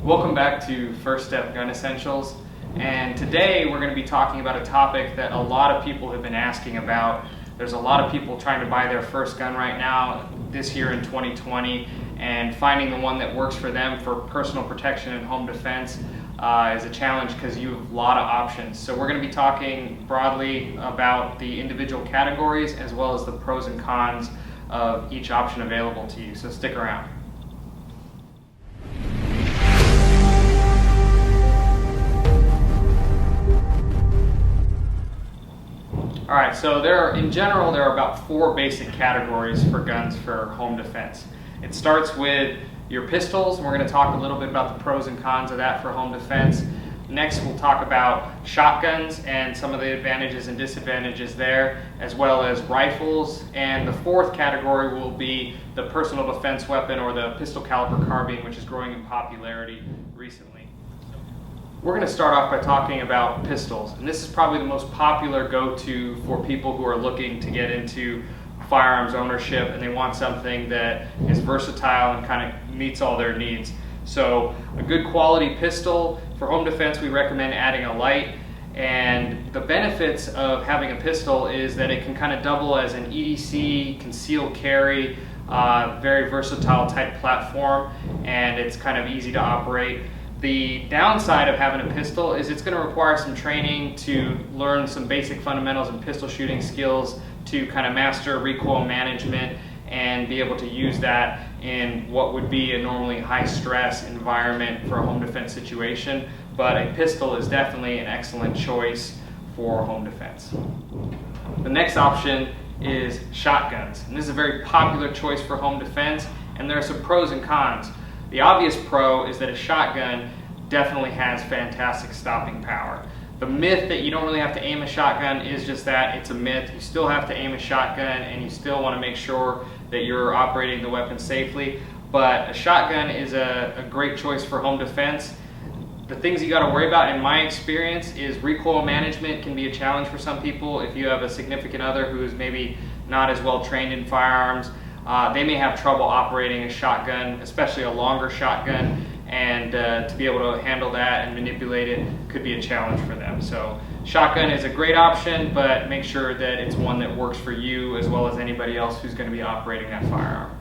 Welcome back to First Step Gun Essentials, and today we're going to be talking about a topic that a lot of people have been asking about. There's a lot of people trying to buy their first gun right now this year in 2020, and finding the one that works for them for personal protection and home defense is a challenge because you have a lot of options. So we're going to be talking broadly about the individual categories as well as the pros and cons of each option available to you, so stick around. Alright, so in general there are about 4 basic categories for guns for home defense. It starts with your pistols, and we're going to talk a little bit about the pros and cons of that for home defense. Next we'll talk about shotguns and some of the advantages and disadvantages there, as well as rifles. And the 4th category will be the personal defense weapon, or the pistol caliber carbine, which is growing in popularity recently. We're going to start off by talking about pistols, and this is probably the most popular go-to for people who are looking to get into firearms ownership and they want something that is versatile and kind of meets all their needs. So a good quality pistol. For home defense, we recommend adding a light, and the benefits of having a pistol is that it can kind of double as an EDC, concealed carry, very versatile type platform, and it's kind of easy to operate. The downside of having a pistol is it's going to require some training to learn some basic fundamentals and pistol shooting skills to kind of master recoil management and be able to use that in what would be a normally high stress environment for a home defense situation. But a pistol is definitely an excellent choice for home defense. The next option is shotguns, and this is a very popular choice for home defense, and there are some pros and cons. The obvious pro is that a shotgun definitely has fantastic stopping power. The myth that you don't really have to aim a shotgun is just that, it's a myth. You still have to aim a shotgun, and you still want to make sure that you're operating the weapon safely. But a shotgun is a great choice for home defense. The things you got to worry about, in my experience, is recoil management can be a challenge for some people. If you have a significant other who is maybe not as well trained in firearms, they may have trouble operating a shotgun, especially a longer shotgun, and to be able to handle that and manipulate it could be a challenge for them. So shotgun is a great option, but make sure that it's one that works for you as well as anybody else who's going to be operating that firearm.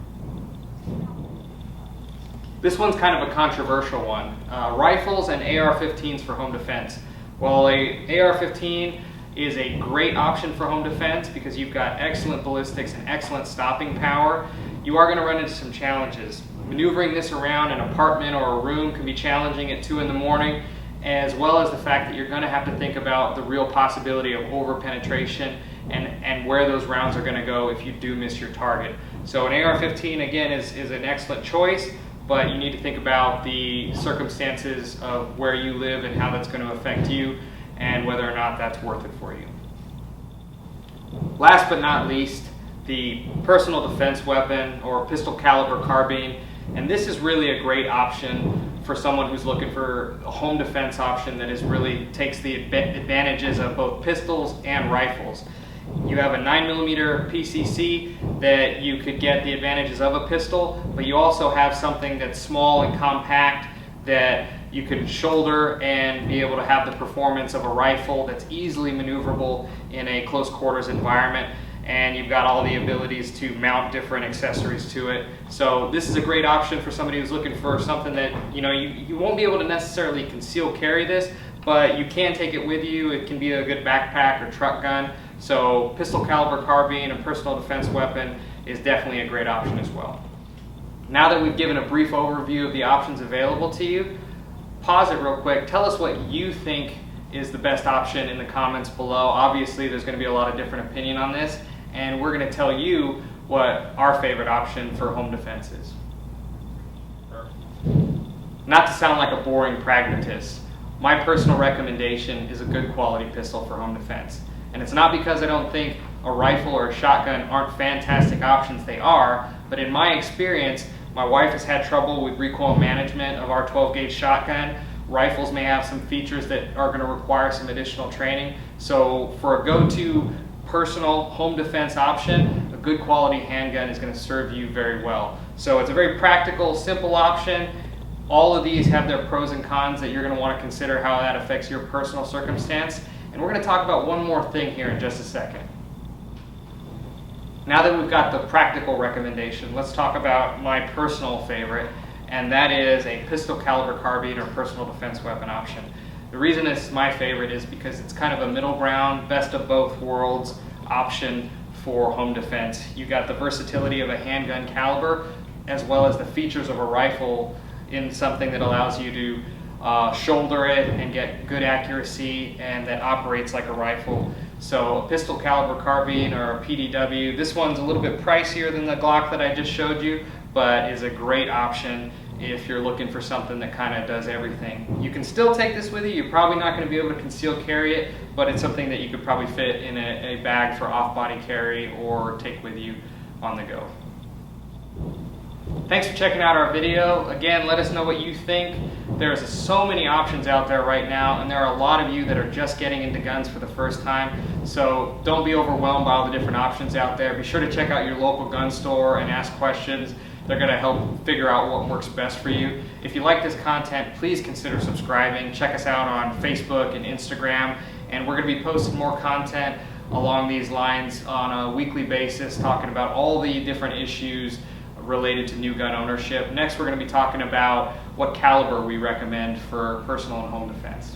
This one's kind of a controversial one. Rifles and AR-15s for home defense. Well, a AR-15 is a great option for home defense because you've got excellent ballistics and excellent stopping power. You are going to run into some challenges. Maneuvering this around an apartment or a room can be challenging at 2 in the morning, as well as the fact that you're going to have to think about the real possibility of over-penetration and where those rounds are going to go if you do miss your target. So an AR-15, again, is an excellent choice, but you need to think about the circumstances of where you live and how that's going to affect you, and whether or not that's worth it for you. Last but not least, the personal defense weapon, or pistol caliber carbine. And this is really a great option for someone who's looking for a home defense option that really takes the advantages of both pistols and rifles. You have a 9mm PCC that you could get the advantages of a pistol, but you also have something that's small and compact that you can shoulder and be able to have the performance of a rifle that's easily maneuverable in a close quarters environment, and you've got all the abilities to mount different accessories to it. So this is a great option for somebody who's looking for something that, you won't be able to necessarily conceal carry this, but you can take it with you. It can be a good backpack or truck gun. So pistol caliber carbine, a personal defense weapon, is definitely a great option as well. Now that we've given a brief overview of the options available to you, pause it real quick. Tell us what you think is the best option in the comments below. Obviously, there's going to be a lot of different opinion on this, and we're going to tell you what our favorite option for home defense is. Not to sound like a boring pragmatist, my personal recommendation is a good quality pistol for home defense. And it's not because I don't think a rifle or a shotgun aren't fantastic options. They are, but in my experience, my wife has had trouble with recoil management of our 12-gauge shotgun. Rifles may have some features that are going to require some additional training. So for a go-to personal home defense option, a good quality handgun is going to serve you very well. So it's a very practical, simple option. All of these have their pros and cons that you're going to want to consider how that affects your personal circumstance. And we're going to talk about one more thing here in just a second. Now that we've got the practical recommendation, let's talk about my personal favorite, and that is a pistol caliber carbine or personal defense weapon option. The reason it's my favorite is because it's kind of a middle ground, best of both worlds option for home defense. You got the versatility of a handgun caliber as well as the features of a rifle in something that allows you to shoulder it and get good accuracy and that operates like a rifle. So a pistol caliber carbine or a PDW, this one's a little bit pricier than the Glock that I just showed you, but is a great option if you're looking for something that kind of does everything. You can still take this with you. You're probably not going to be able to conceal carry it, but it's something that you could probably fit in a bag for off-body carry or take with you on the go. Thanks for checking out our video. Again, let us know what you think. There's so many options out there right now, and there are a lot of you that are just getting into guns for the first time. So don't be overwhelmed by all the different options out there. Be sure to check out your local gun store and ask questions. They're going to help figure out what works best for you. If you like this content, please consider subscribing. Check us out on Facebook and Instagram, and we're going to be posting more content along these lines on a weekly basis, talking about all the different issues related to new gun ownership. Next, we're going to be talking about what caliber we recommend for personal and home defense.